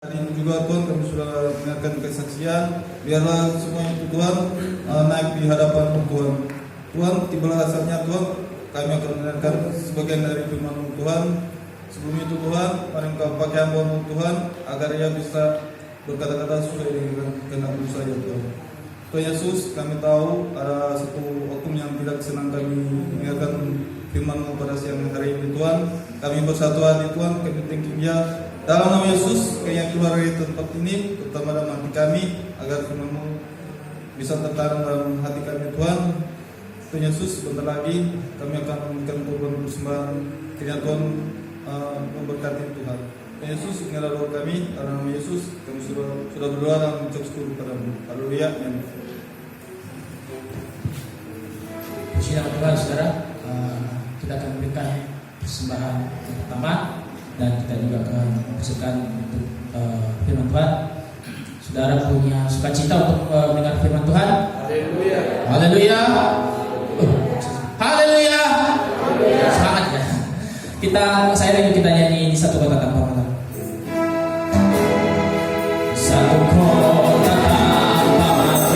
Hari ini juga Tuhan kami sudah mendengarkan kesaksian. Biarlah semuanya itu Tuhan naik di hadapan Tuhan. Tuhan, tibalah saatnya Tuhan kami akan mendengarkan sebagian dari firman Tuhan. Sebelum itu Tuhan, mari Engkau pakai hamba Tuhan agar ia bisa berkata-kata sesuai dengan kehendak-Mu saja Tuhan. Tuhan Yesus, kami tahu ada satu oknum yang tidak senang kami mendengarkan firman-Mu pada siang hari ini Tuhan. Kami bersatu hati Tuhan, kami thanking Dia. Dalam nama Yesus, yang keluar dari tempat ini, terutama dalam hati kami, agar firman-Mu bisa tertanam dalam hati kami Tuhan. Tuhan Yesus, sebentar lagi kami akan memberikan korban persembahan. Kiranya Tuhan memberkati Tuhan. Tuhan Yesus, inilah doa kami. Dalam nama Yesus, kami sudah berdoa dan mengucap syukur kepada-Mu. Haleluya. Amin. Puji nama Tuhan, saudara. Kita akan memberikan persembahan yang pertama. Dan kita juga akan mempersembahkan untuk firman Tuhan. Saudara punya sukacita untuk mendengar firman Tuhan? Haleluya. Haleluya. Haleluya. Semangat ya. Saya dan kita nyanyi di satu kota tanpa malam. Satu kota tanpa malam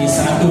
satu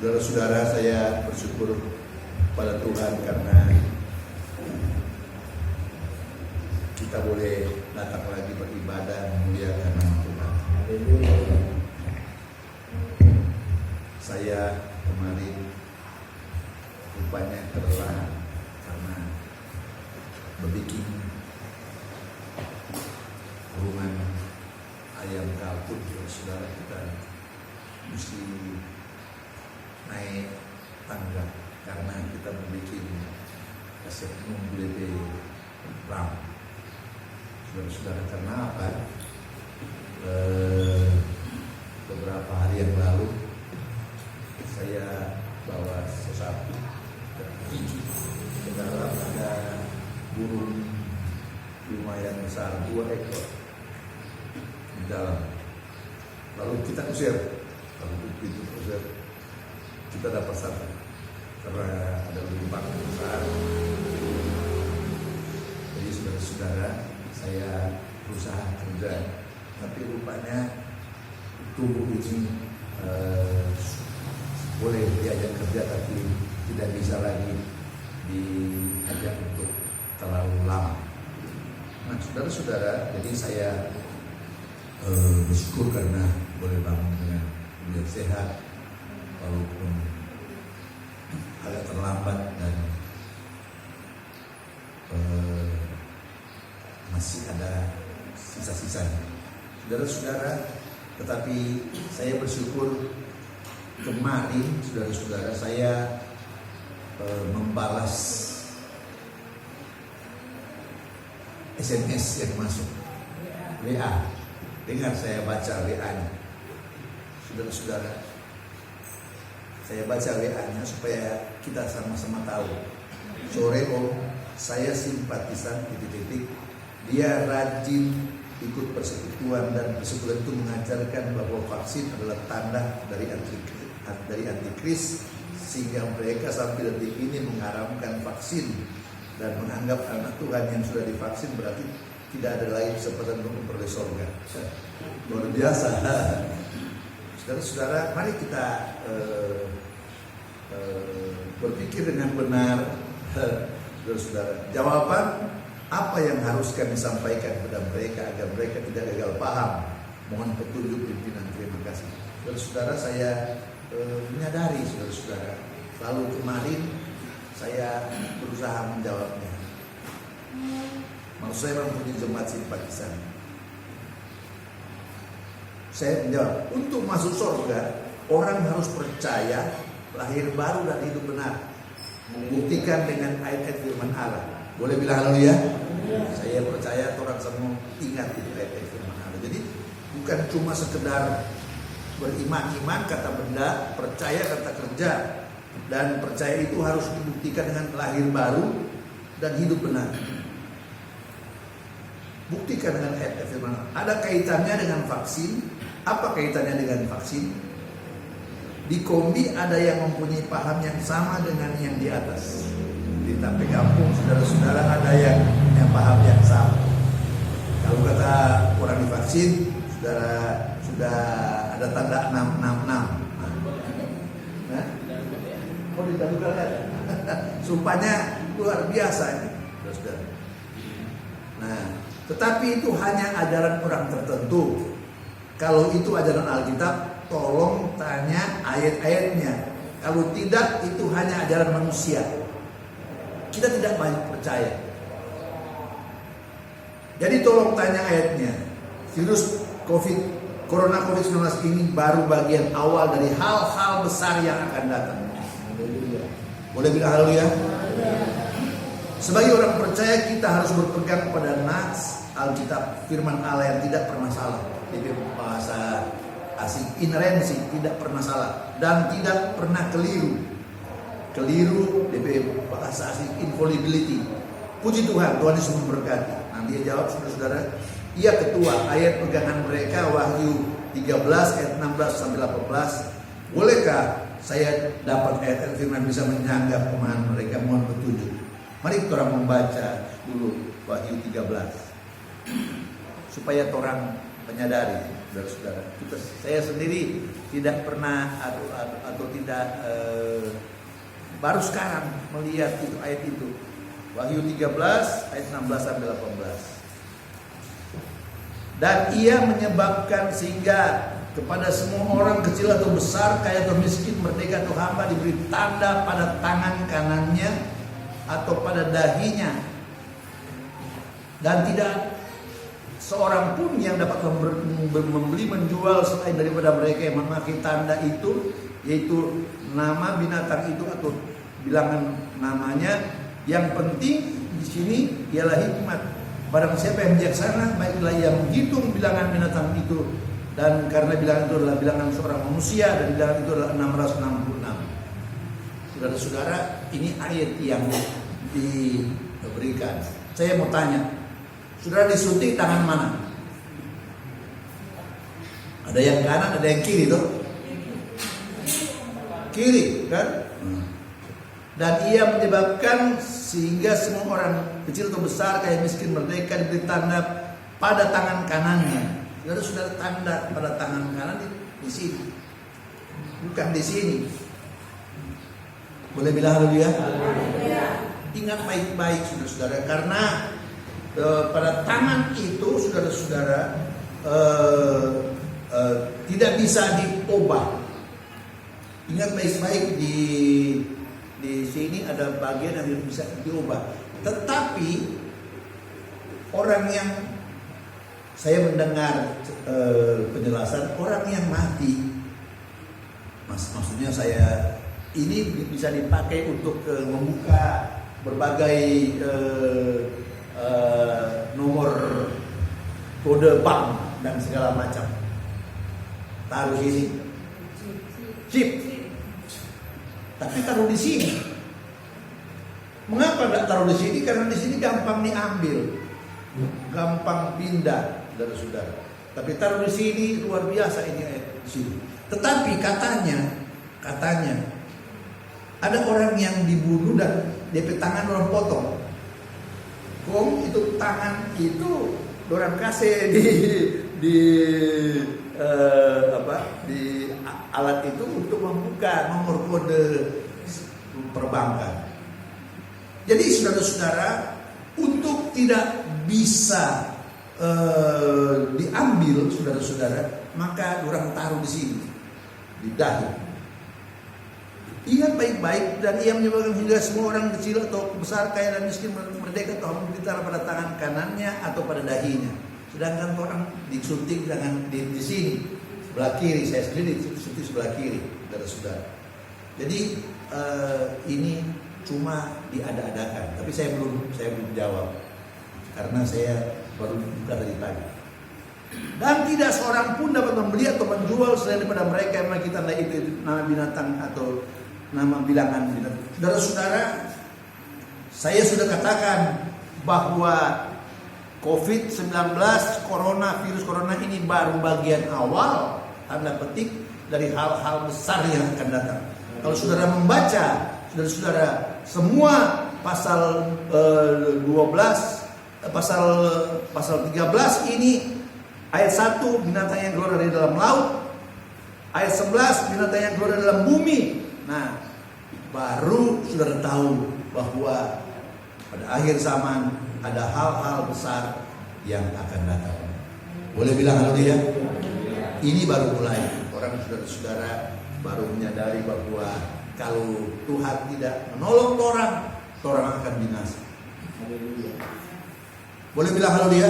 Saudara-saudara, saya bersyukur pada Tuhan karena kita boleh datang lagi beribadah memuliakan nama Tuhan. Saya kemarin rupanya terlalu karena berbikin hubungan ayam kalkun, saudara, kita mesti naik tangga karena kita memiliki aset DP RAM. Saudara-saudara, karena apa? Beberapa hari yang lalu saya bawa sesuatu ke dalam, ada burung lumayan besar 2 ekor di dalam. Lalu kita usir, lalu pintu usir, kita dapat satu karena ada lubang besar. Jadi saudara-saudara, saya berusaha kerja, tapi rupanya tubuh ini boleh diajak kerja, tapi tidak bisa lagi diajak untuk terlalu lama. Nah, saudara-saudara, jadi saya bersyukur karena boleh bangun dengan biar sehat, walaupun agak terlambat dan masih ada sisa-sisanya. Saudara-saudara, tetapi saya bersyukur kemarin, saudara-saudara, saya membalas SMS yang masuk, WA. Dengar saya baca WA-nya, saudara-saudara. Saya baca WA-nya supaya kita sama-sama tahu. Sore saya simpatisan titik-titik. Dia rajin ikut persekutuan, dan persekutuan itu mengajarkan bahwa vaksin adalah tanda dari antikris, sehingga mereka sampai detik ini mengharamkan vaksin dan menganggap anak Tuhan yang sudah divaksin berarti tidak ada lain kesempatan untuk memperoleh surga. Luar biasa. Saudara-saudara, mari kita berpikir dengan benar. Saudara-saudara, jawaban apa yang harus kami sampaikan kepada mereka agar mereka tidak gagal paham? Mohon petunjuk pimpinan. Terima kasih. Saudara-saudara, saya menyadari, saudara-saudara, lalu kemarin saya berusaha menjawabnya. Maksud saya mempunyai jemaat simpatisan. Saya menjawab, untuk masuk surga orang harus percaya lahir baru dan hidup benar, membuktikan dengan ayat-ayat firman Allah. Boleh bilang haleluya? Saya percaya orang semua ingat itu ayat-ayat firman Allah. Jadi bukan cuma sekedar beriman-iman kata benda, percaya kata kerja, dan percaya itu harus dibuktikan dengan lahir baru dan hidup benar. Buktikan dengan ayat-ayat firman Allah. Ada kaitannya dengan vaksin. Apa kaitannya dengan vaksin? Di kombi ada yang mempunyai paham yang sama dengan yang di atas. Di tapi kampung, saudara-saudara, ada yang punya paham yang sama. Kalau kata orang divaksin, saudara sudah ada tanda 666. Nah, oh ditandukkan ada. Sumpahnya luar biasa ini, saudara. Nah, tetapi itu hanya ajaran orang tertentu. Kalau itu ajaran Alkitab, tolong tanya ayat-ayatnya. Kalau tidak, itu hanya ajaran manusia. Kita tidak banyak percaya. Jadi tolong tanya ayatnya. Virus Corona COVID-19 ini baru bagian awal dari hal-hal besar yang akan datang. Boleh bilang haleluya? Sebagai orang percaya, kita harus berpegang pada nas Alkitab, firman Allah yang tidak pernah salah. Jadi bahasa asing, inerensi, tidak pernah salah dan tidak pernah keliru. Keliru, DP bahasa asing, infallibility. Puji Tuhan, Tuhan Yesus memberkati. Nanti dia jawab, saudara-saudara, ia ketua ayat pegangan mereka, Wahyu 13 ayat 16 sampai 18. Bolehkah saya dapat ayat firman bisa menyanggap pemahaman mereka? Mohon petunjuk. Mari kita orang membaca dulu Wahyu 13 supaya orang menyadari, saudara-saudara. Saya sendiri tidak pernah atau tidak baru sekarang melihat itu ayat itu. Wahyu 13 ayat 16 sampai 18. Dan ia menyebabkan sehingga kepada semua orang kecil atau besar, kaya atau miskin, merdeka atau hamba diberi tanda pada tangan kanannya atau pada dahinya, dan tidak seorang pun yang dapat membeli menjual selain daripada mereka yang memakai tanda itu, yaitu nama binatang itu atau bilangan namanya. Yang penting di sini ialah hikmat. Barang siapa yang bijaksana, baiklah ia menghitung bilangan binatang itu. Dan karena bilangan itu adalah bilangan seorang manusia, dan bilangan itu adalah 666. Saudara-saudara, ini ayat yang diberikan. Saya mau tanya, saudara disuntik tangan mana? Ada yang kanan, ada yang kiri tuh. Kiri, kan? Dan ia menyebabkan sehingga semua orang kecil atau besar, kaya miskin, merdeka diberi tanda pada tangan kanannya. Saudara tanda pada tangan kanan di sini, bukan di sini. Boleh bilang haleluya? Ingat baik-baik saudara-saudara, karena pada tangan itu saudara-saudara tidak bisa diubah. Ingat baik-baik di sini ada bagian yang bisa diubah. Tetapi orang yang saya mendengar penjelasan orang yang mati, maksudnya saya ini bisa dipakai untuk membuka berbagai nomor kode bank dan segala macam. Taruh sini, chip. Tapi taruh di sini. Mengapa tidak taruh di sini? Karena di sini gampang diambil, gampang pindah, saudara-saudara. Tapi taruh di sini luar biasa ini di sini. Tetapi katanya ada orang yang dibunuh dan DP tangan orang potong. Kong itu tangan itu orang kasih di alat itu untuk membuka nomor kode perbankan. Jadi saudara-saudara, untuk tidak bisa diambil saudara-saudara, maka orang taruh di sini, di dahi. Ingat baik-baik, dan ia menyebabkan hingga semua orang kecil atau besar, kaya dan miskin, merdeka atau menderita pada tangan kanannya atau pada dahinya. Sedangkan orang disuntik di sini sebelah kiri, saya sendiri disuntik sebelah kiri, saudara-saudara. Jadi ini cuma diada-adakan, tapi saya belum jawab karena saya baru buka tadi pagi. Dan tidak seorang pun dapat membeli atau menjual selain daripada mereka yang kita itu nama binatang atau nama bilangan binatang. Saudara-saudara, saya sudah katakan bahwa COVID-19, virus corona ini baru bagian awal, tanda petik, dari hal-hal besar yang akan datang. Kalau saudara membaca, saudara-saudara, semua pasal 12, pasal 13 ini, ayat 1 binatang yang keluar dari dalam laut, ayat 11 binatang yang keluar dari dalam bumi. Nah, baru saudara tahu bahwa pada akhir zaman ada hal-hal besar yang akan datang. Boleh bilang haleluya? Ini baru mulai. Orang saudara-saudara baru menyadari bahwa kalau Tuhan tidak menolong orang akan binasa. Boleh bilang haleluya?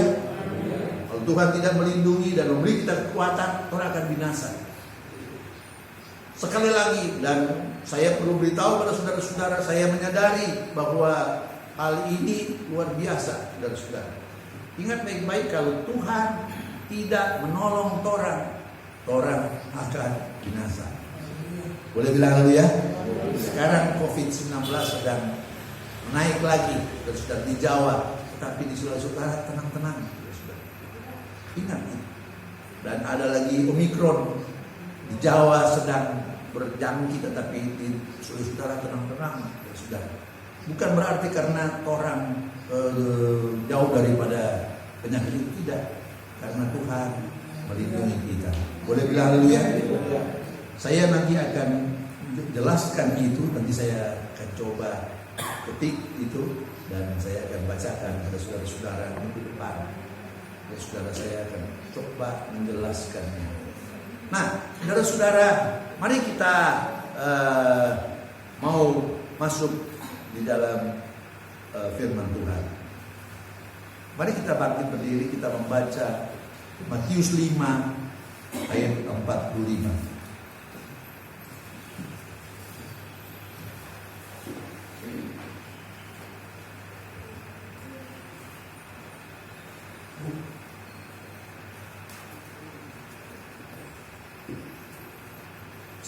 Kalau Tuhan tidak melindungi dan memberi kita kekuatan, orang akan binasa. Sekali lagi, dan saya perlu beritahu pada saudara-saudara, saya menyadari bahwa hal ini luar biasa, saudara-saudara. Ingat baik-baik, kalau Tuhan tidak menolong orang akan binasa. Boleh bilang haleluya? Sekarang COVID-19 sedang naik lagi, saudara, di Jawa, tetapi di Sulawesi Utara tenang-tenang, saudara. Ingat ini. Dan ada lagi Omikron di Jawa sedang berjangkit, tetapi di Sulawesi Utara tenang-tenang, saudara. Bukan berarti karena orang jauh daripada penyakit itu, tidak, karena Tuhan melindungi kita. Boleh bilang haleluya? Saya nanti akan jelaskan itu, nanti saya akan coba ketik itu dan saya akan bacakan pada saudara-saudara minggu depan. Saudara saya akan coba menjelaskannya. Nah, saudara-saudara, mari kita mau masuk di dalam firman Tuhan. Mari kita bangkit berdiri, kita membaca Matius 5 ayat 45.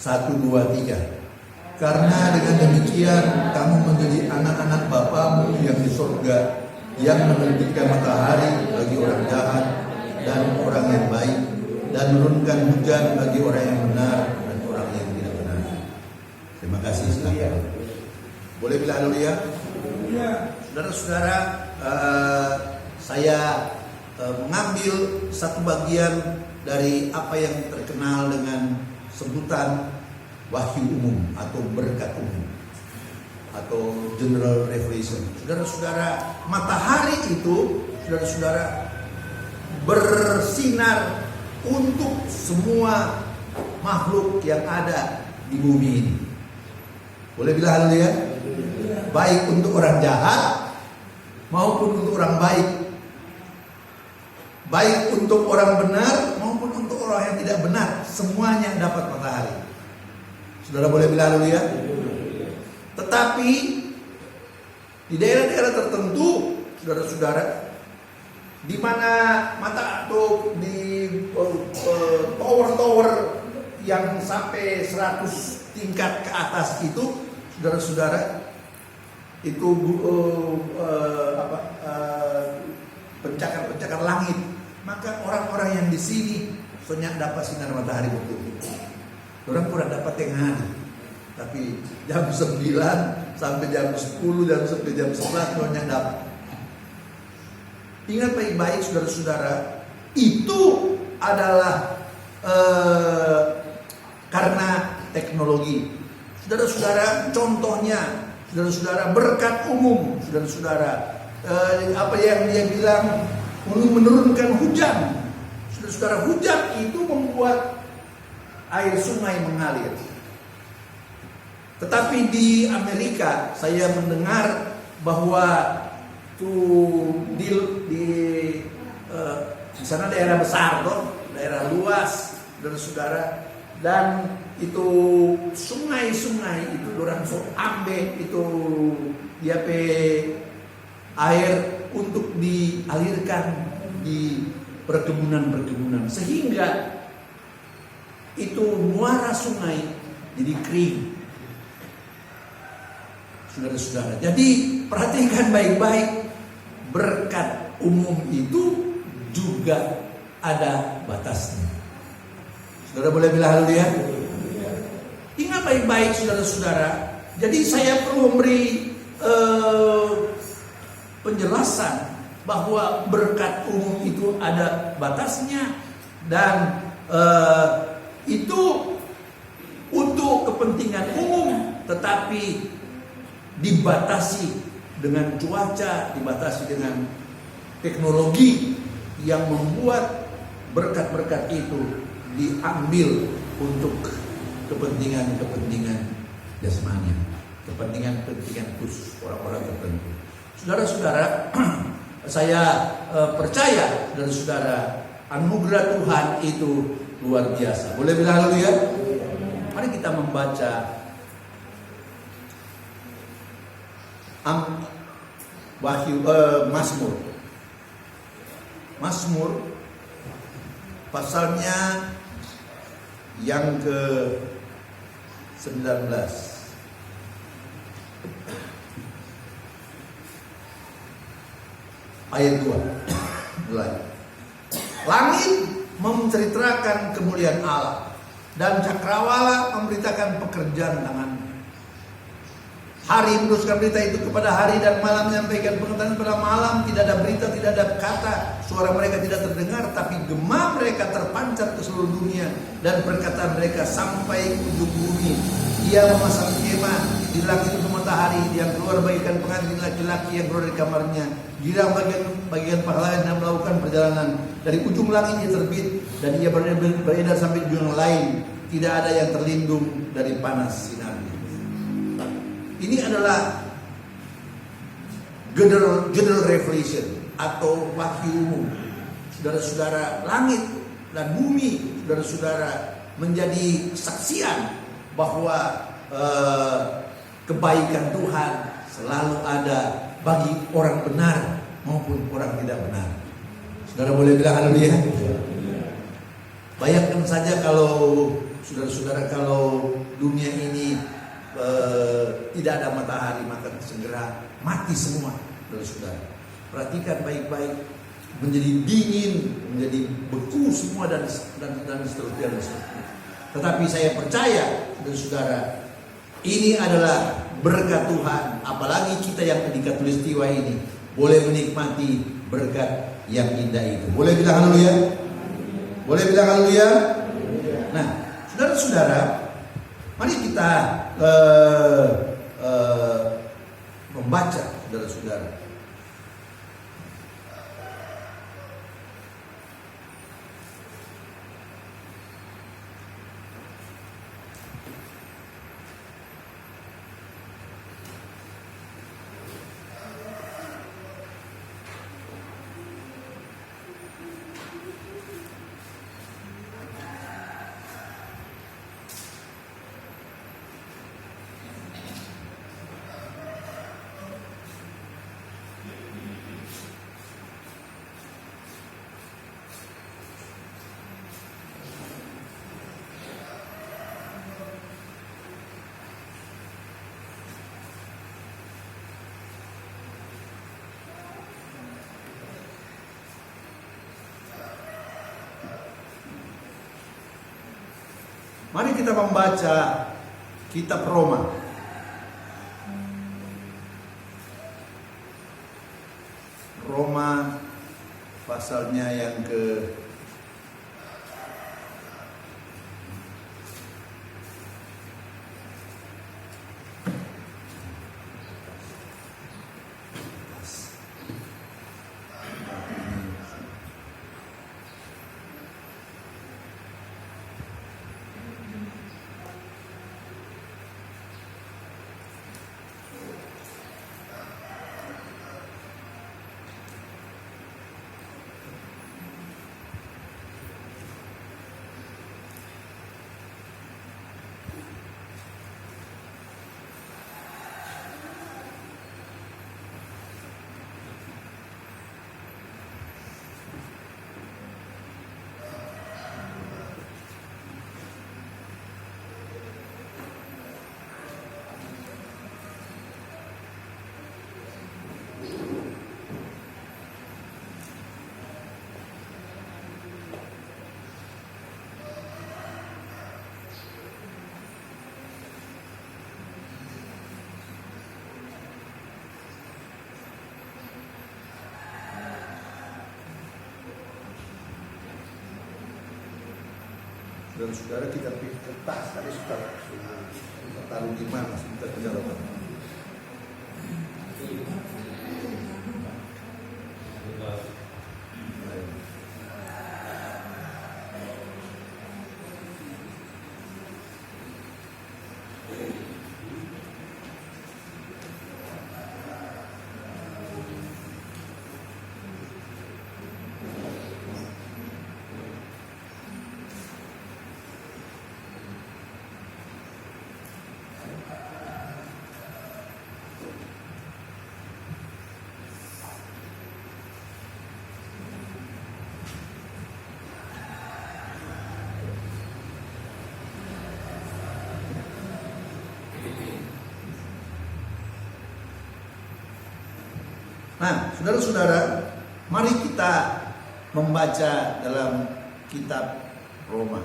1, 2, 3. Karena dengan demikian kamu menjadi anak-anak Bapamu yang di surga, yang menerbitkan matahari bagi orang jahat dan orang yang baik, dan menurunkan hujan bagi orang yang benar dan orang yang tidak benar. Terima kasih sekalian. Boleh bilang haleluya? Saudara-saudara, saya mengambil satu bagian dari apa yang terkenal dengan sebutan wahyu umum atau berkat umum atau general revelation. Saudara-saudara, matahari itu, saudara-saudara, bersinar untuk semua makhluk yang ada di bumi ini. Boleh bilang haleluya? Baik untuk orang jahat maupun untuk orang baik. Baik untuk orang benar maupun untuk orang yang tidak benar, semuanya dapat matahari. Saudara boleh bilang haleluya? Tetapi di daerah-daerah tertentu, saudara-saudara, di mana atau di tower-tower yang sampai 100 tingkat ke atas itu, saudara-saudara, itu pencakar-pencakar langit, maka orang-orang yang di sini soalnya dapat sinar matahari betul. Orang kurang dapat tengah hari, tapi jam 9 sampai jam 10, jam sampai jam 11 soalnya dapat. Ingat baik-baik saudara-saudara, itu adalah karena teknologi. Saudara-saudara, contohnya, saudara-saudara, berkat umum, saudara-saudara, apa yang dia bilang, menurunkan hujan. Saudara-saudara, hujan itu membuat air sungai mengalir. Tetapi di Amerika saya mendengar bahwa di sana daerah besar toh, daerah luas, saudara-saudara, dan itu sungai-sungai itu orang ambil itu dia air untuk dialirkan di perkebunan-perkebunan, sehingga itu muara sungai jadi kering. Saudara-saudara, jadi perhatikan baik-baik, berkat umum itu juga ada batasnya. Saudara boleh bilang haleluya? Ingat baik-baik saudara-saudara. Jadi saya perlu memberi penjelasan bahwa berkat umum itu ada batasnya, dan itu untuk kepentingan umum, tetapi dibatasi dengan cuaca, dibatasi dengan teknologi yang membuat berkat-berkat itu diambil untuk kepentingan-kepentingan jasmani, kepentingan-kepentingan khusus orang-orang tertentu. Saudara-saudara, saya percaya, saudara-saudara, anugerah Tuhan itu luar biasa. Boleh bilang haleluya? Mari kita membaca Mazmur pasalnya yang ke-19 ayat 2 mulai. Langit menceritakan kemuliaan Allah, dan cakrawala memberitakan pekerjaan tangan. Hari meneruskan berita itu kepada hari, dan malam menyampaikan pengetahuan kepada malam. Tidak ada berita, tidak ada kata, suara mereka tidak terdengar, tapi gema mereka terpancar ke seluruh dunia, dan perkataan mereka sampai ke ujung bumi. Dia memasang kemah di langit untuk matahari, yang keluar bagikan pengantin laki-laki yang keluar dari kamarnya. Girang bagian pahlawan yang melakukan perjalanan. Dari ujung langit ia terbit, dan ia beredar sampai ujung lain. Tidak ada yang terlindung dari panas sinar. Ini adalah general revelation atau wahyu umum. Saudara-saudara, langit dan bumi, saudara-saudara, menjadi kesaksian bahwa kebaikan Tuhan selalu ada bagi orang benar maupun orang tidak benar. Saudara boleh bilang haleluya? Bayangkan saja kalau saudara-saudara, kalau dunia ini tidak ada matahari, maka segera mati semua, saudara-saudara. Perhatikan baik-baik, menjadi dingin, menjadi beku semua dan seterusnya. Tetapi saya percaya, saudara, ini adalah berkat Tuhan. Apalagi kita yang di Khatulistiwa ini boleh menikmati berkat yang indah itu. Boleh bilang haleluya? Boleh bilang haleluya? Nah, saudara-saudara, mari kita membaca, saudara-saudara. Mari kita membaca kitab Roma. Roma pasalnya yang ke dan saudara, kita pilih kertas tadi sudah taruh di mana kita penjelasan. Nah, saudara-saudara, mari kita membaca dalam kitab Roma.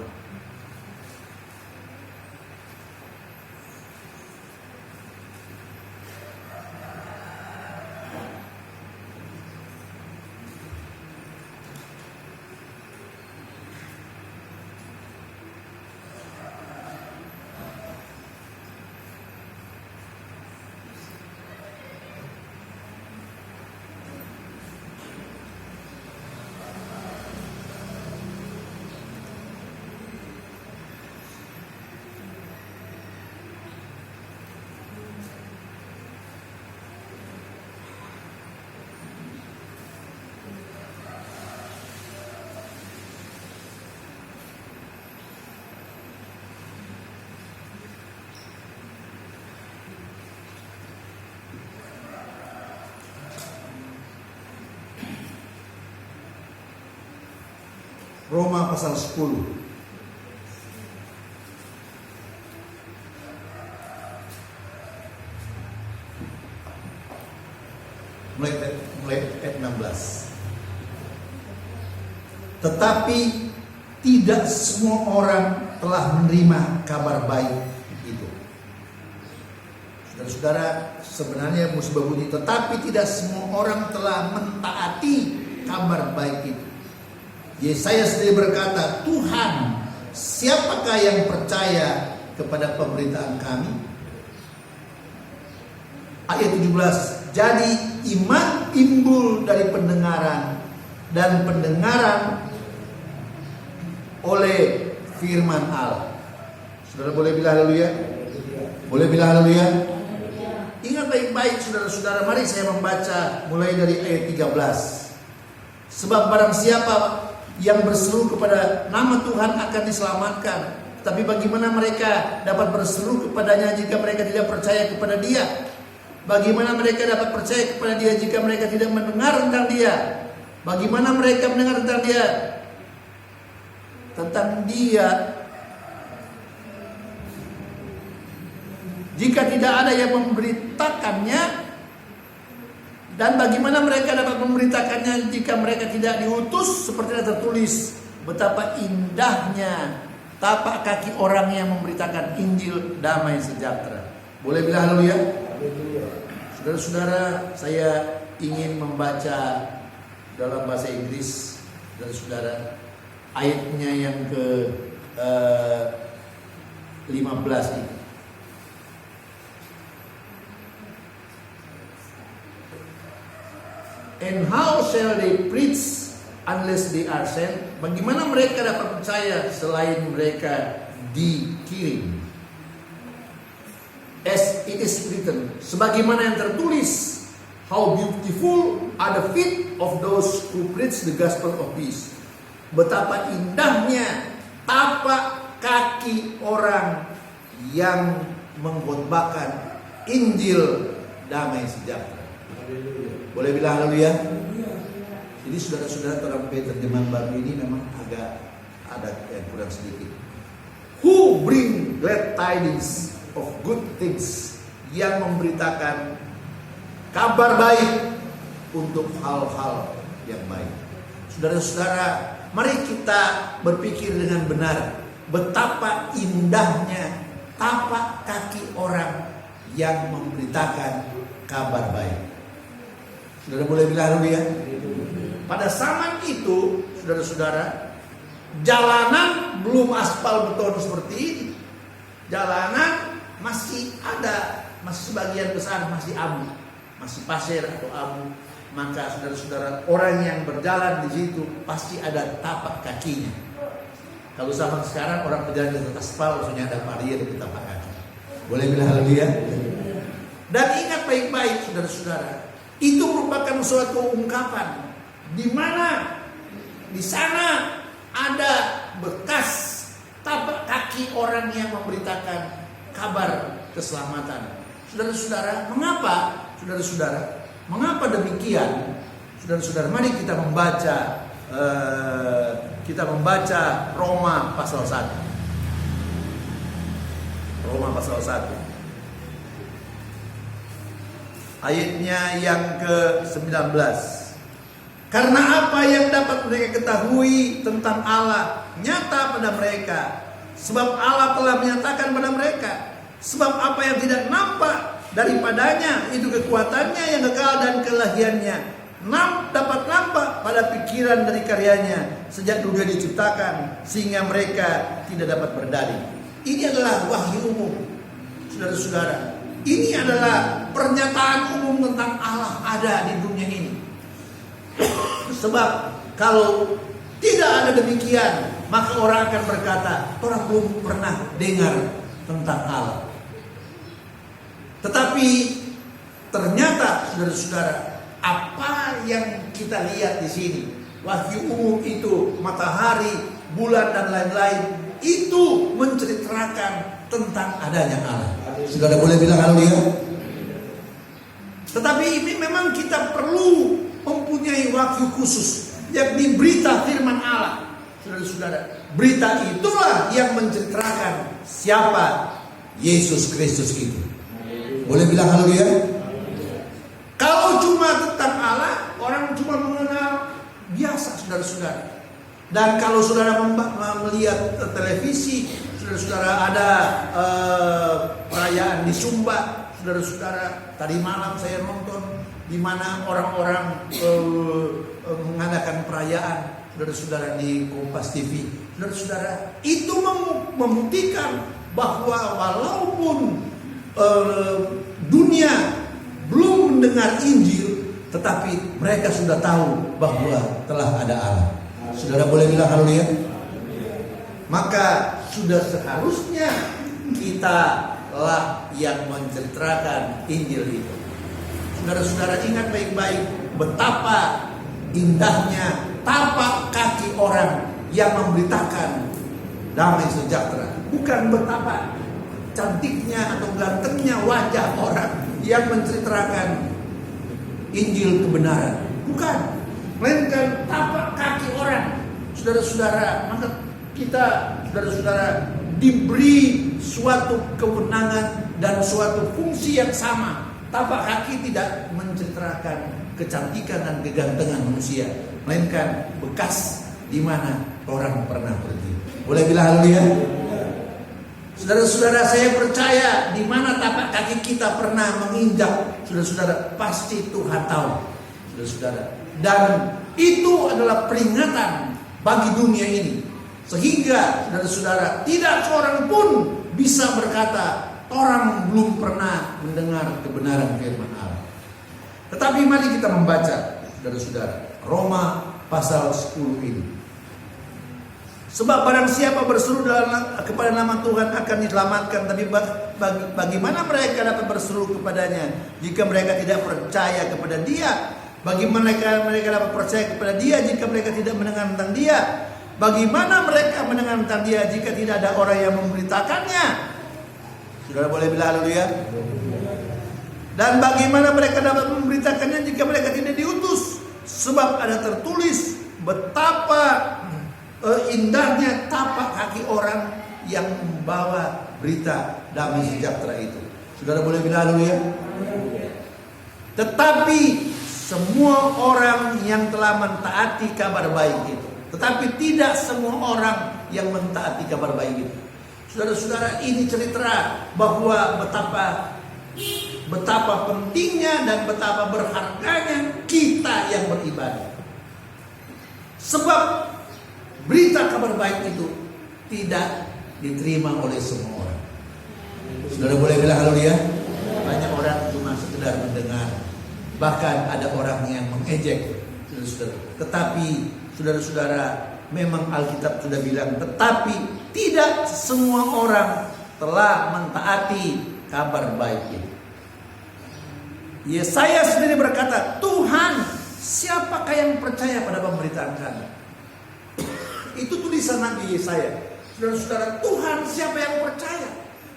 Roma pasal 10. mulai ayat 16. Tetapi tidak semua orang telah menerima kabar baik itu. Saudara-saudara, sebenarnya musibah bunyi, tetapi tidak semua orang telah mentaati kabar baik itu. Yesaya sendiri berkata, Tuhan, siapakah yang percaya kepada pemberitaan kami? Ayat 17, jadi iman timbul dari pendengaran, dan pendengaran oleh firman Allah. Saudara boleh bilang haleluya? Boleh bilang haleluya? Ingat baik-baik saudara-saudara, mari saya membaca mulai dari ayat 13. Sebab barang siapa yang berseru kepada nama Tuhan akan diselamatkan. Tapi bagaimana mereka dapat berseru kepadanya jika mereka tidak percaya kepada Dia? Bagaimana mereka dapat percaya kepada Dia jika mereka tidak mendengar tentang Dia? Bagaimana mereka mendengar tentang Dia? Tentang Dia jika tidak ada yang memberitakannya. Dan bagaimana mereka dapat memberitakannya jika mereka tidak diutus? Seperti yang tertulis, betapa indahnya tapak kaki orang yang memberitakan Injil damai sejahtera. Boleh bilang haleluya? Saudara-saudara, saya ingin membaca dalam bahasa Inggris, saudara-saudara, ayatnya yang ke 15 ini. And how shall they preach unless they are sent? Bagaimana mereka dapat percaya selain mereka dikirim? As it is written, sebagaimana yang tertulis, how beautiful are the feet of those who preach the gospel of peace. Betapa indahnya tapak kaki orang yang mengkhotbahkan Injil damai sejahtera. Boleh bilang haleluya? Jadi saudara-saudara, dalam terjemahan baru ini memang agak ada yang kurang sedikit. Who bring glad tidings of good things, yang memberitakan kabar baik untuk hal-hal yang baik. Saudara-saudara, mari kita berpikir dengan benar betapa indahnya tapak kaki orang yang memberitakan kabar baik. Saudara boleh bilang haleluya? Pada zaman itu, saudara-saudara, jalanan belum aspal beton seperti ini. Jalanan masih ada, masih sebagian besar masih abu, masih pasir atau abu. Maka saudara-saudara, orang yang berjalan di situ pasti ada tapak kakinya. Kalau zaman sekarang orang berjalan di atas aspal, maksudnya ada barrier di tapak kaki. Boleh bilang haleluya? Dan ingat baik-baik saudara-saudara, itu merupakan suatu ungkapan di mana di sana ada bekas tapak kaki orang yang memberitakan kabar keselamatan. Saudara-saudara, mengapa? Saudara-saudara, mengapa demikian? Saudara-saudara, mari kita membaca Roma pasal 1. Roma pasal 1. Ayatnya yang ke-19. Karena apa yang dapat mereka ketahui tentang Allah nyata pada mereka, sebab Allah telah menyatakan pada mereka. Sebab apa yang tidak nampak daripadanya, itu kekuatannya yang kekal dan kelahiannya, dapat nampak pada pikiran dari karyanya sejak dunia diciptakan, sehingga mereka tidak dapat berdalih. Ini adalah wahyu umum, saudara-saudara. Ini adalah pernyataan umum tentang Allah ada di dunia ini. Sebab kalau tidak ada demikian, maka orang akan berkata, orang belum pernah dengar tentang Allah. Tetapi ternyata saudara-saudara, apa yang kita lihat di sini, wahyu umum itu, matahari, bulan dan lain-lain, itu menceritakan tentang adanya Allah. Saudara boleh bilang haleluya? Tetapi ini memang kita perlu mempunyai wahyu khusus, yakni berita firman Allah. Saudara-saudara, berita itulah yang menceritakan siapa Yesus Kristus itu. Boleh bilang haleluya? Kalau cuma tentang saudara-saudara. Dan kalau saudara melihat televisi, saudara-saudara ada perayaan di Sumba, saudara-saudara. Tadi malam saya nonton di mana orang-orang mengadakan perayaan, saudara-saudara, di Kompas TV. Saudara-saudara, itu membuktikan bahwa walaupun dunia belum mendengar Injil, tetapi mereka sudah tahu bahwa telah ada Allah. Saudara boleh bilang haleluya? Maka sudah seharusnya kita lah yang menceritakan Injil itu. Saudara-saudara, ingat baik-baik betapa indahnya tapak kaki orang yang memberitakan damai sejahtera. Bukan betapa cantiknya atau gantengnya wajah orang yang menceritakan Injil kebenaran. Bukan. Melainkan tapak kaki orang. Saudara-saudara, maka kita, saudara-saudara, diberi suatu kewenangan dan suatu fungsi yang sama. Tapak kaki tidak menceritakan kecantikan dan kegantengan manusia, melainkan bekas di mana orang pernah pergi. Boleh bilang haleluya? Saudara-saudara, saya percaya di mana tapak kaki kita pernah menginjak, saudara-saudara, pasti Tuhan tahu, saudara-saudara. Dan itu adalah peringatan bagi dunia ini, sehingga saudara-saudara tidak seorang pun bisa berkata orang belum pernah mendengar kebenaran firman Allah. Tetapi mari kita membaca, saudara-saudara, Roma pasal 10 ini. Sebab barang siapa berseru kepada nama Tuhan akan diselamatkan. Tapi bagaimana mereka dapat berseru kepadanya jika mereka tidak percaya kepada Dia? Bagaimana mereka dapat percaya kepada Dia jika mereka tidak mendengar tentang Dia? Bagaimana mereka mendengar tentang Dia jika tidak ada orang yang memberitakannya? Saudara boleh bilang haleluya? Dan bagaimana mereka dapat memberitakannya jika mereka tidak diutus? Sebab ada tertulis betapa indahnya tapak kaki orang yang membawa berita damai sejahtera itu. Saudara boleh bilang haleluya? Tetapi semua orang yang telah mentaati kabar baik itu. Tetapi tidak semua orang yang mentaati kabar baik itu. Saudara-saudara, ini cerita bahwa betapa pentingnya dan betapa berharganya kita yang beribadah. Sebab berita kabar baik itu tidak diterima oleh semua orang. Saudara boleh bilang haleluya? Banyak orang cuma sekedar mendengar. Bahkan ada orang yang mengejek, saudara-saudara. Tetapi saudara-saudara, memang Alkitab sudah bilang, tetapi tidak semua orang telah mentaati kabar baik ini. Yesaya sendiri berkata, Tuhan, siapakah yang percaya pada pemberitaan kami? Itu tulisan Nabi Yesaya. Saudara-saudara, Tuhan siapa yang percaya?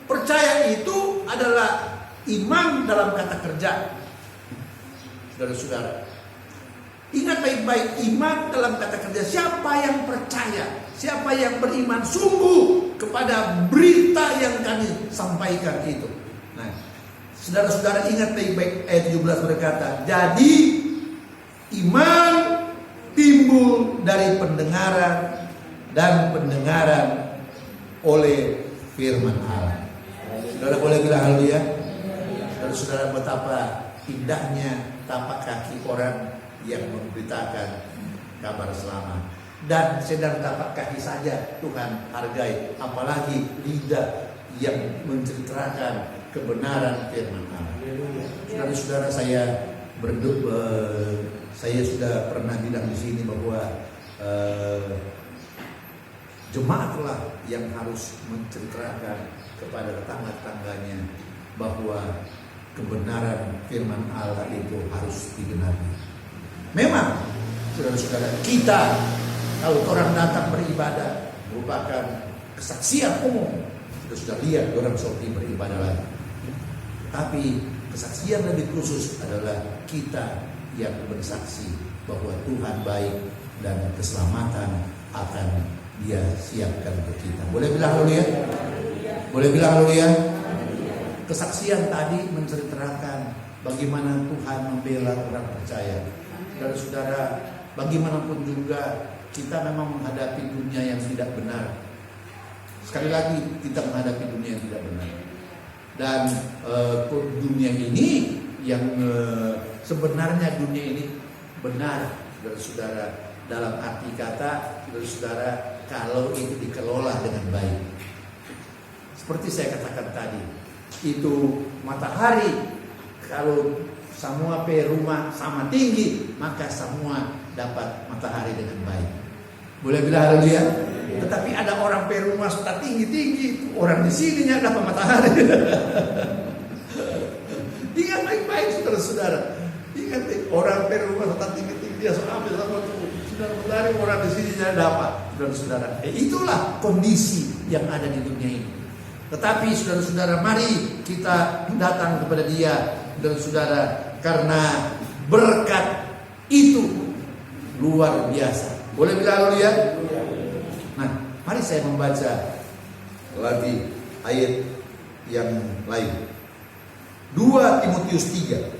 Percaya itu adalah iman dalam kata kerja. Saudara-saudara, ingat baik-baik, iman dalam kata kerja. Siapa yang percaya, siapa yang beriman sungguh kepada berita yang kami sampaikan itu. Nah, saudara-saudara, ingat baik-baik, ayat 17 berkata, jadi iman timbul dari pendengaran, dan pendengaran oleh firman Allah. Saudara boleh bilang haleluya? Saudara-saudara, betapa indahnya tapak kaki orang yang memberitakan kabar selamat. Dan sedang tapak kaki saja Tuhan hargai, apalagi lidah yang menceritakan kebenaran firman Allah. Saudara-saudara, saya sudah pernah bilang di sini bahwa jemaatlah yang harus menceritakan kepada tetangga-tetangganya bahwa kebenaran firman Allah itu harus digenapi. Memang, saudara-saudara, kita kalau orang datang beribadah merupakan kesaksian umum. Sudah lihat orang seperti beribadah lagi. Tapi kesaksian lebih khusus adalah kita yang bersaksi bahwa Tuhan baik dan keselamatan akan Dia siapkan untuk kita. Boleh bilang haleluya? Boleh bilang haleluya? Kesaksian tadi menceritakan bagaimana Tuhan membela orang percaya. Saudara-saudara, bagaimanapun juga kita memang menghadapi dunia yang tidak benar. Sekali lagi kita menghadapi dunia yang tidak benar. Dan dunia ini yang sebenarnya dunia ini benar, saudara-saudara, dalam arti kata, saudara-saudara, kalau itu dikelola dengan baik. Seperti saya katakan tadi, itu matahari kalau semua rumah sama tinggi, maka semua dapat matahari dengan baik. Boleh bilang haleluya? Tetapi ada orang rumah sudah tinggi-tinggi, orang di sininya dapat matahari. Ingat baik-baik saudara-saudara. Ingat orang rumah sudah tinggi-tinggi, dia sampai sama saudara-saudara, orang di sininya dapat, saudara-saudara. Itulah kondisi yang ada di dunia ini. Tetapi saudara-saudara, mari kita datang kepada Dia, saudara-saudara, karena berkat itu luar biasa. Boleh bilang haleluya? Nah, mari saya membaca lagi ayat yang lain. 2 Timotius 3.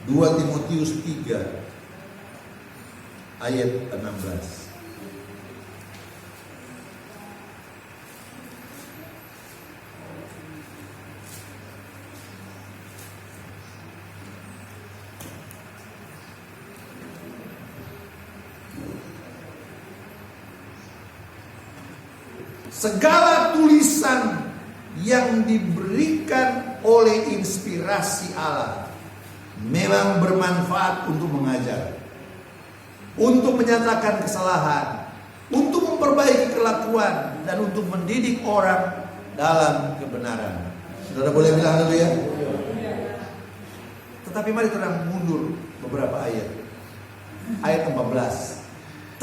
2 Timotius 3 ayat 16. Segala tulisan yang diberikan oleh inspirasi Allah memang bermanfaat untuk mengajar, untuk menyatakan kesalahan, untuk memperbaiki kelakuan, dan untuk mendidik orang dalam kebenaran. Saudara boleh bilang haleluya? Tetapi mari kita mundur beberapa ayat. Ayat 14.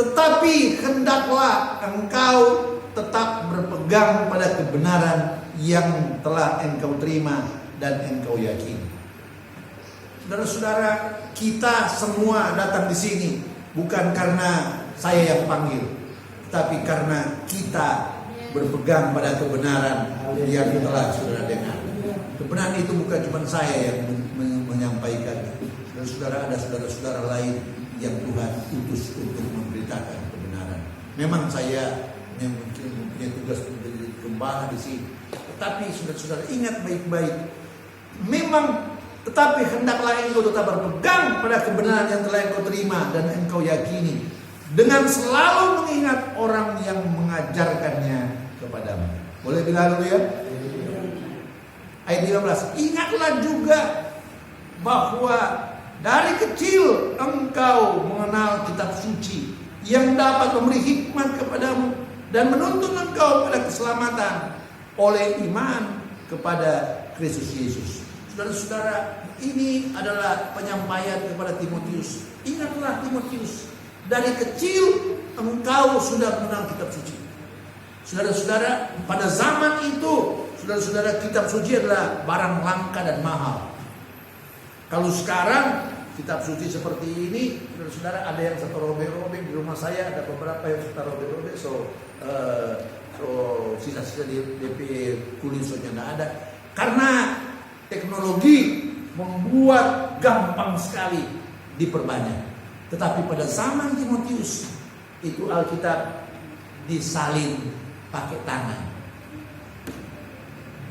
Tetapi hendaklah engkau tetap berpegang pada kebenaran yang telah engkau terima dan engkau yakini. Saudara-saudara, kita semua datang di sini bukan karena saya yang panggil, tapi karena kita berpegang pada kebenaran yang telah saudara dengar. Kebenaran itu bukan cuma saya yang menyampaikan. Saudara-saudara, ada saudara-saudara lain yang Tuhan utus untuk memberitakan kebenaran. Memang saya yang mungkin punya tugas menjadi gembala di sini. Tetapi saudara-saudara ingat baik-baik. Memang tetapi hendaklah engkau tetap berpegang pada kebenaran yang telah engkau terima dan engkau yakini, dengan selalu mengingat orang yang mengajarkannya kepadamu. Boleh bilang haleluya? Ayat 15. Ingatlah juga bahwa dari kecil engkau mengenal kitab suci yang dapat memberi hikmat kepadamu dan menuntun engkau pada keselamatan oleh iman kepada Kristus Yesus. Saudara-saudara, ini adalah penyampaian kepada Timotius. Ingatlah Timotius, dari kecil engkau sudah mengenal kitab suci. Saudara-saudara, pada zaman itu, saudara-saudara, kitab suci adalah barang langka dan mahal. Kalau sekarang kitab suci seperti ini, saudara-saudara, ada yang satu robek-robek. Di rumah saya ada beberapa yang satu robek-robek. Sisa-sisa DP kulit soalnya tidak ada. Karena teknologi membuat gampang sekali diperbanyak. Tetapi pada zaman Timotius itu Alkitab disalin pakai tangan.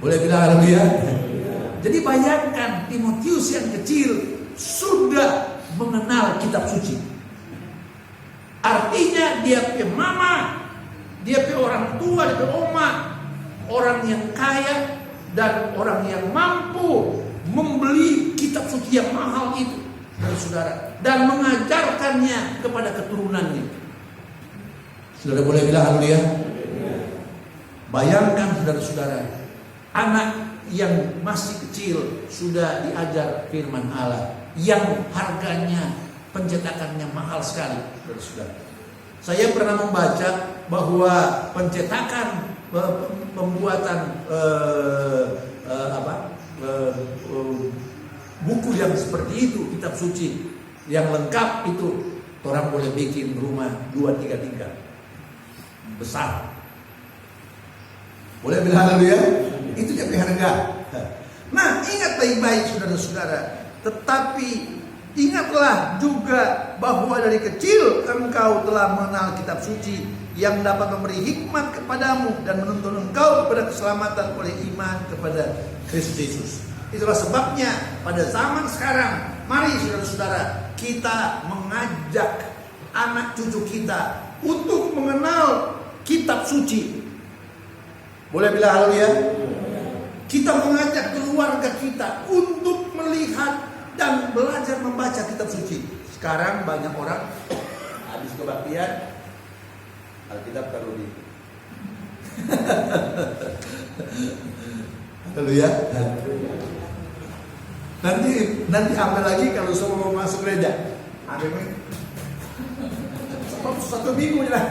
Boleh bilang haleluya? Jadi bayangkan Timotius yang kecil sudah mengenal kitab suci. Artinya dia punya mama, dia punya orang tua, dia punya oma, orang yang kaya dan orang yang mampu membeli kitab suci yang mahal itu, saudara, dan mengajarkannya kepada keturunannya. Saudara boleh bilang haleluya? Bayangkan saudara-saudara, anak yang masih kecil sudah diajar firman Allah yang harganya pencetakannya mahal sekali, saudara-saudara. Saya pernah membaca bahwa pencetakan pembuatan buku yang seperti itu, kitab suci yang lengkap itu, orang boleh bikin rumah 2-3 tingkat besar. Boleh bilang haleluya? Itu jadi harga. Nah, ingat baik-baik saudara-saudara. Tetapi Ingatlah juga bahwa dari kecil engkau telah mengenal kitab suci yang dapat memberi hikmat kepadamu dan menuntun engkau kepada keselamatan oleh iman kepada Kristus Yesus. Itulah sebabnya pada zaman sekarang, mari saudara-saudara, kita mengajak anak cucu kita untuk mengenal kitab suci. Boleh bilang haleluya? Kita mengajak keluarga kita untuk melihat dan belajar membaca kitab suci. Sekarang banyak orang habis kebaktian Alkitab taruh di haleluya. Nanti ambil lagi kalau semua mau masuk gereja. Ada satu minggu lah.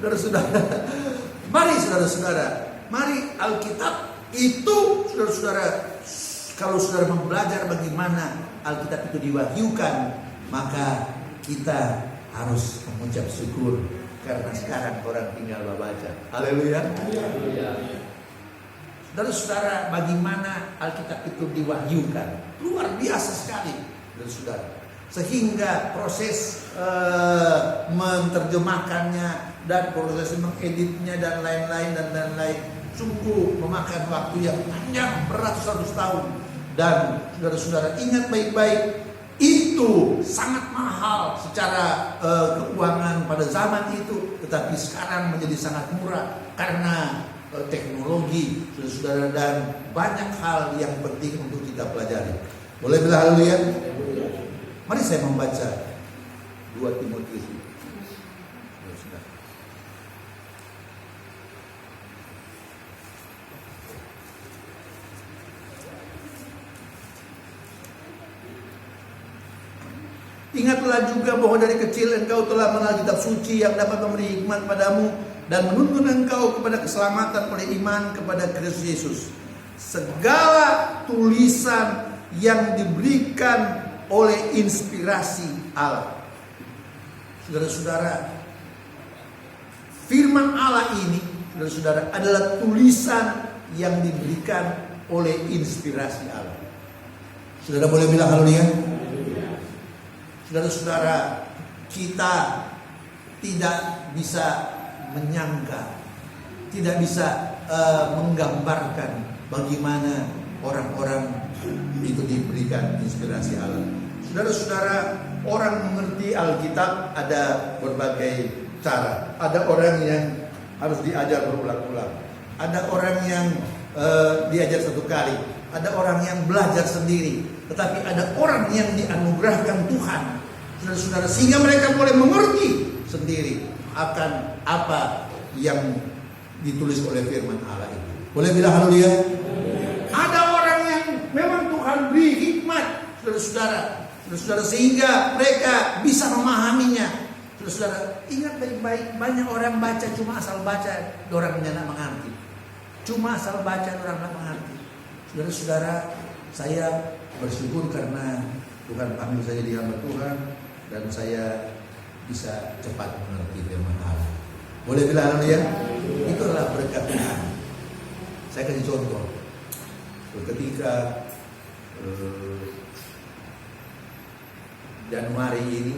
Saudara-saudara, mari saudara-saudara, mari Alkitab itu saudara-saudara, kalau saudara belajar bagaimana Alkitab itu diwahyukan, maka kita harus mengucap syukur karena sekarang orang tinggal membaca. Haleluya. Saudara-saudara, bagaimana Alkitab itu diwahyukan? Luar biasa sekali, saudara. Sehingga proses menerjemahkannya dan proses mengeditnya dan lain-lain sungguh memakan waktu yang panjang beratus-ratus tahun. Dan saudara-saudara ingat baik-baik, itu sangat mahal secara keuangan pada zaman itu, tetapi sekarang menjadi sangat murah karena teknologi, saudara, dan banyak hal yang penting untuk kita pelajari. Boleh bilang haleluya? Mari saya membaca 2 Timotius. Ingatlah juga bahwa dari kecil engkau telah mengenal kitab suci yang dapat memberi hikmat padamu dan menuntun engkau kepada keselamatan oleh iman kepada Kristus Yesus. Segala tulisan yang diberikan oleh inspirasi Allah. Saudara-saudara, firman Allah ini, saudara-saudara, adalah tulisan yang diberikan oleh inspirasi Allah. Saudara boleh bilang haleluya? Saudara-saudara, kita tidak bisa menyangka, tidak bisa menggambarkan bagaimana orang-orang itu diberikan inspirasi Allah. Saudara-saudara, orang mengerti Alkitab ada berbagai cara. Ada orang yang harus diajar berulang-ulang. Ada orang yang diajar satu kali. Ada orang yang belajar sendiri. Tetapi ada orang yang dianugerahkan Tuhan, saudara-saudara, sehingga mereka boleh mengerti sendiri akan apa yang ditulis oleh firman Allah itu. Boleh bilang haleluya? Ada orang yang memang Tuhan beri hikmat, saudara-saudara, sehingga mereka bisa memahaminya. Saudara-saudara, ingat baik-baik, banyak orang baca cuma asal baca, orang tidak mengerti. Cuma asal baca, orang tidak mengerti. Saudara-saudara, saya bersyukur karena Tuhan panggil saya di hamba Tuhan dan saya bisa cepat mengerti firman Allah. Boleh bilang haleluya? Itu adalah berkat Tuhan. Saya kasih contoh. Ketika Januari ini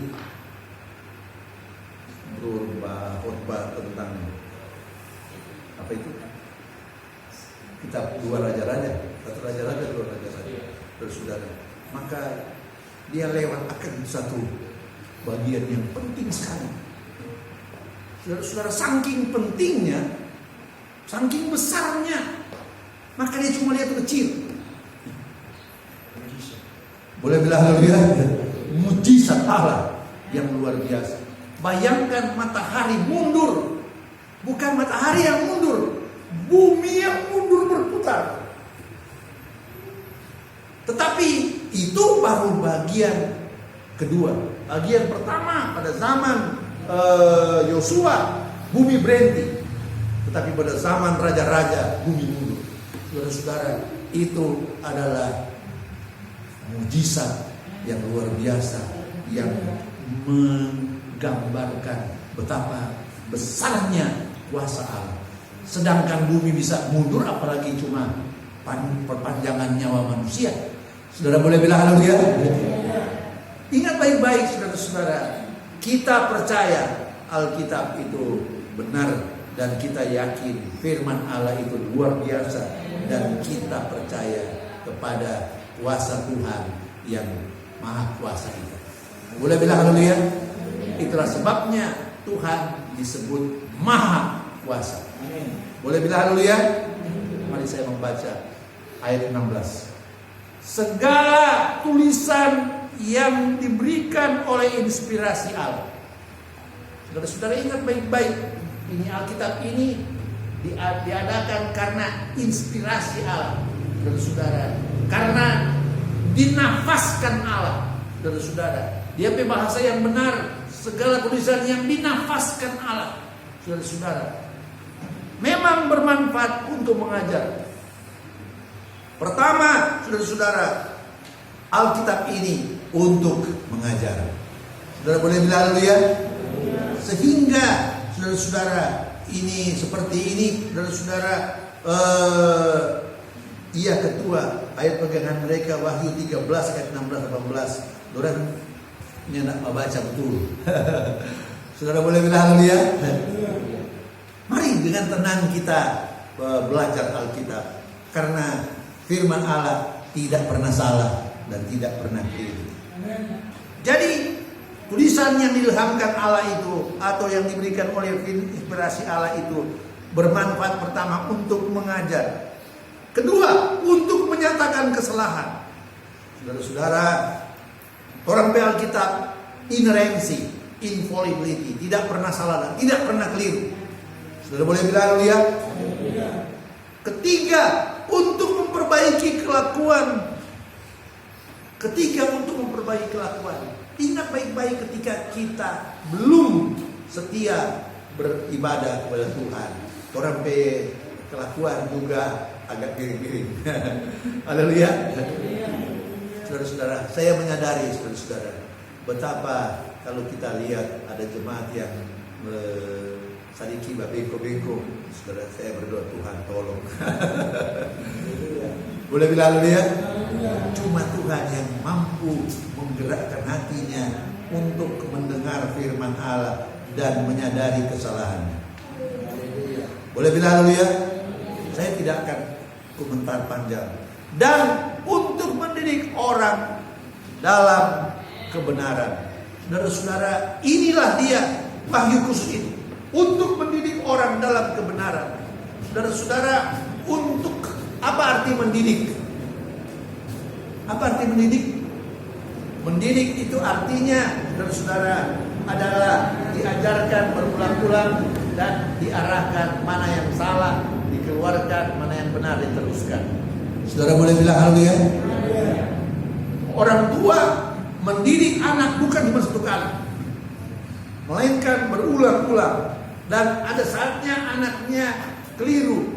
khotbah tentang apa itu? Kitab Dua Raja-Raja, saudara. Maka dia lewat akan satu bagian yang penting sekali. Saudara-saudara, saking pentingnya, saking besarnya, maka dia cuma lihat kecil. Boleh bilang haleluya? Mujizat Allah yang luar biasa. Bayangkan matahari mundur, bukan matahari yang mundur, bumi yang mundur berputar. Tetapi itu baru bagian kedua. Bagian pertama pada zaman Yosua, bumi berhenti. Tetapi pada zaman raja-raja, bumi mundur. Saudara-saudara, itu adalah mujizat yang luar biasa, yang menggambarkan betapa besarnya kuasa Allah. Sedangkan bumi bisa mundur, apalagi cuma perpanjangan nyawa manusia. Saudara boleh bilang haleluya? Ingat baik-baik saudara-saudara, kita percaya Alkitab itu benar dan kita yakin firman Allah itu luar biasa dan kita percaya kepada kuasa Tuhan yang maha kuasa itu. Boleh bilang haleluya? Itulah sebabnya Tuhan disebut maha kuasa. Boleh bilang haleluya? Mari saya membaca ayat 16. Segala tulisan yang diberikan oleh inspirasi Allah. Saudara-saudara ingat baik-baik, ini Alkitab ini diadakan karena inspirasi Allah. Saudara-saudara, karena dinafaskan Allah. Saudara-saudara, dia punya bahasa yang benar, segala tulisan yang dinafaskan Allah. Saudara-saudara, memang bermanfaat untuk mengajar. Pertama, saudara-saudara, Alkitab ini untuk mengajar. Saudara boleh bilang haleluya? Sehingga saudara-saudara ini seperti ini, saudara-saudara, ia ketua ayat pegangan mereka Wahyu 13 ayat 16-18. Orang ini nak membaca betul. Saudara boleh bilang haleluya? Mari dengan tenang kita belajar Alkitab, karena firman Allah tidak pernah salah dan tidak pernah keliru. Jadi tulisan yang diilhamkan Allah itu atau yang diberikan oleh inspirasi Allah itu bermanfaat pertama untuk mengajar, kedua untuk menyatakan kesalahan. Saudara-saudara, orang Alkitab inerrancy, infallibility, tidak pernah salah dan tidak pernah keliru. Saudara boleh bilang haleluya? Ketiga, untuk memperbaiki kelakuan. Ketiga, untuk memperbaiki kelakuan. Ingat baik-baik ketika kita belum setia beribadah kepada Tuhan, orang kelakuan juga agak piring-piring. Haleluya. Saudara-saudara, saya menyadari saudara-saudara, betapa kalau kita lihat ada jemaat yang sadiki beko-beko, saudara, saya berdoa Tuhan tolong. Boleh bilang haleluya? Cuma Tuhan yang mampu menggerakkan hatinya untuk mendengar firman Allah dan menyadari kesalahannya. Boleh bilang haleluya? Saya tidak akan komentar panjang. Dan untuk mendidik orang dalam kebenaran. Saudara-saudara, inilah dia wahyu khusus ini. Untuk mendidik orang dalam kebenaran. Saudara-saudara, untuk apa arti mendidik? Apa arti mendidik? Mendidik itu artinya, saudara-saudara, adalah diajarkan berulang-ulang dan diarahkan mana yang salah, dikeluarkan, mana yang benar diteruskan. Saudara boleh bilang haleluya? Orang tua mendidik anak bukan cuma satu kali, melainkan berulang-ulang. Dan ada saatnya anaknya keliru,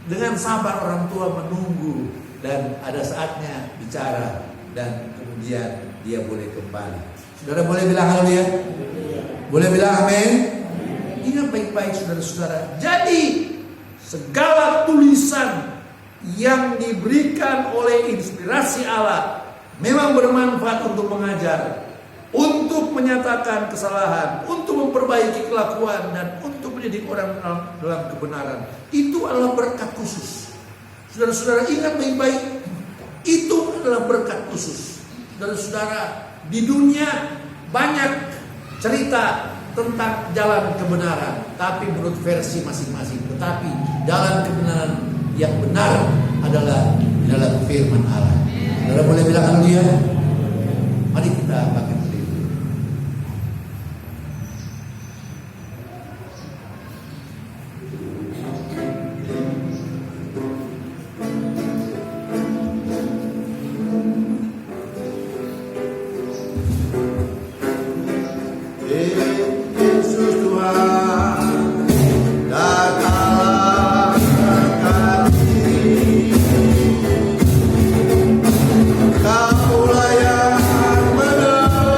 dengan sabar orang tua menunggu, dan ada saatnya bicara dan kemudian dia boleh kembali. Saudara boleh bilang haleluya? Boleh bilang amin? Ingat baik-baik saudara-saudara. Jadi segala tulisan yang diberikan oleh inspirasi Allah memang bermanfaat untuk mengajar, untuk menyatakan kesalahan, untuk memperbaiki kelakuan, dan untuk mendidik orang dalam kebenaran. Itu adalah berkat khusus. Saudara-saudara ingat baik-baik, itu adalah berkat khusus. Saudara-saudara, di dunia banyak cerita tentang jalan kebenaran, tapi menurut versi masing-masing. Tetapi jalan kebenaran yang benar adalah dalam firman Allah. Saudara boleh bilang haleluya? Mari kita pakai. Kaulah yang benar.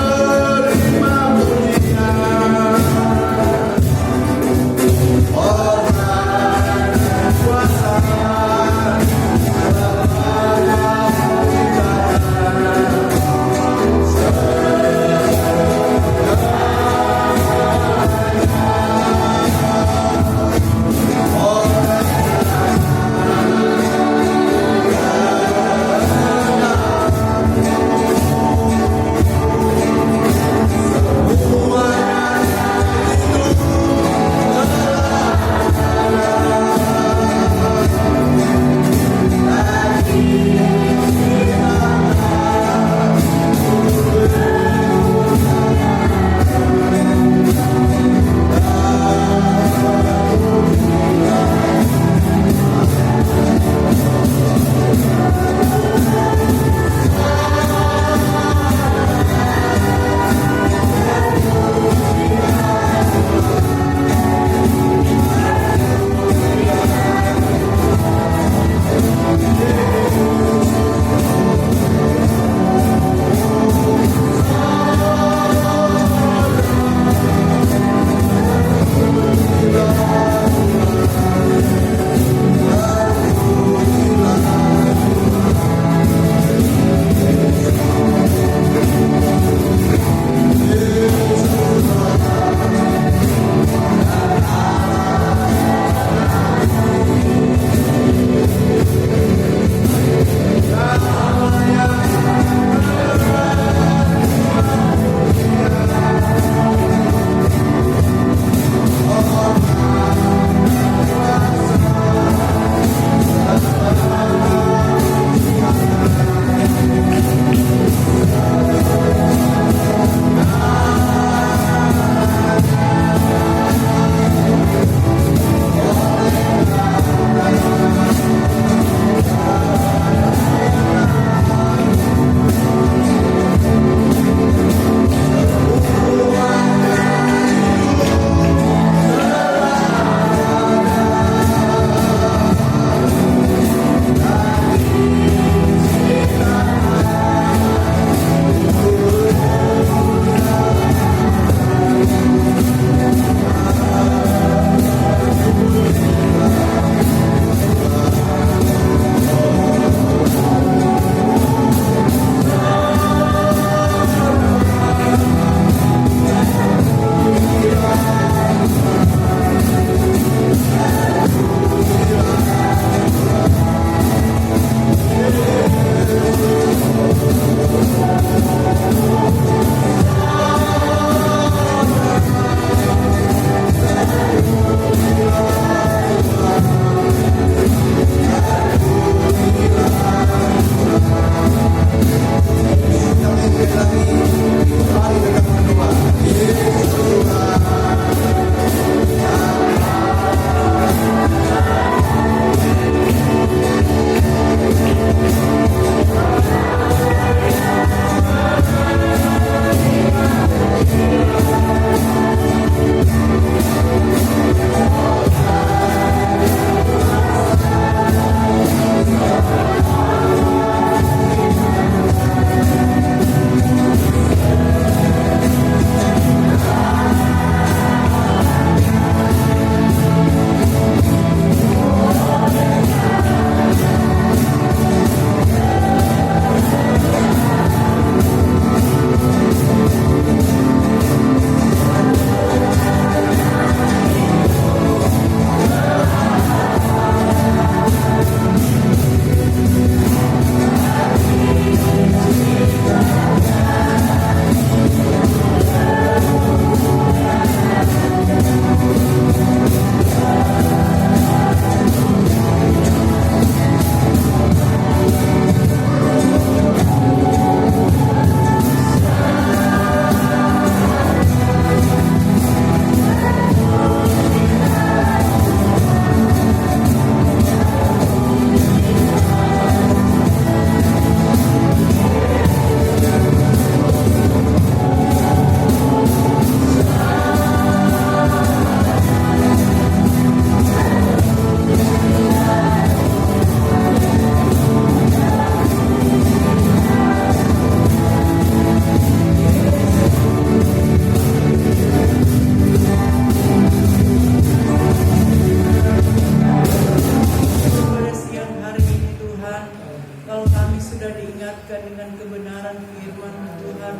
Kalau kami sudah diingatkan dengan kebenaran firman Tuhan,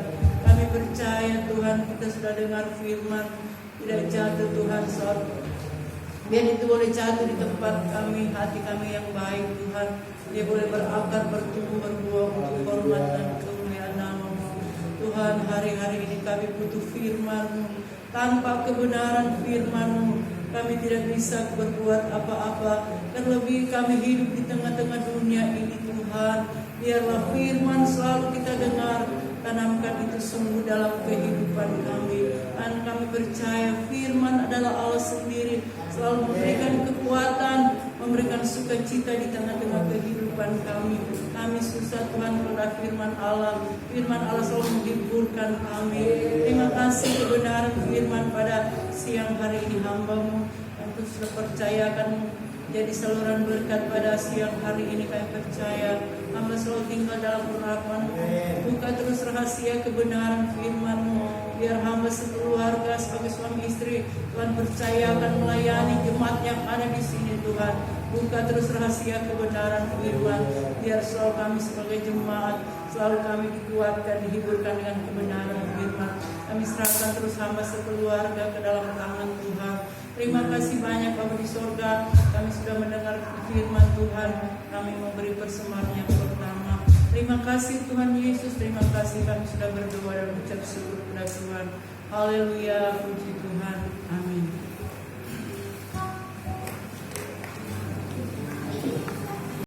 kami percaya Tuhan, kita sudah dengar firman, tidak jatuh Tuhan, soal biar itu boleh jatuh di tempat kami, hati kami yang baik Tuhan. Dia boleh berakar, bertumbuh, berbuah untuk hormat dan kemuliaan nama-Mu. Tuhan, hari-hari ini kami butuh firman-Mu. Tanpa kebenaran firman-Mu, kami tidak bisa berbuat apa-apa. Terlebih kami hidup di tengah-tengah dunia ini Tuhan. Biarlah firman selalu kita dengar, tanamkan itu sungguh dalam kehidupan kami. Dan kami percaya firman adalah Allah sendiri, selalu memberikan kekuatan, memberikan sukacita di tengah-tengah kehidupan kami. Kami susah Tuhan kepada firman Allah. Firman Allah selalu menghiburkan kami. Terima kasih kebenaran firman pada siang hari ini hamba-Mu yang sudah percayakan jadi saluran berkat pada siang hari ini. Kami percaya hamba selalu tinggal dalam pengharapan-Mu. Buka terus rahasia kebenaran firman-Mu. Biar hamba sekeluarga sebagai suami istri Tuhan percayakan melayani jemaat yang ada di sini Tuhan. Buka terus rahasia kebenaran firman. Biar selalu kami sebagai jemaat selalu kami dikuatkan, dihiburkan dengan kebenaran firman. Kami serahkan terus hamba sekeluarga ke dalam tangan Tuhan. Terima kasih banyak Bapa di sorga. Kami sudah mendengar firman Tuhan. Kami memberi persembahan yang pertama. Terima kasih Tuhan Yesus. Terima kasih kami sudah berdoa dan mengucap syukur kepada Tuhan. Haleluya, puji Tuhan. Amin.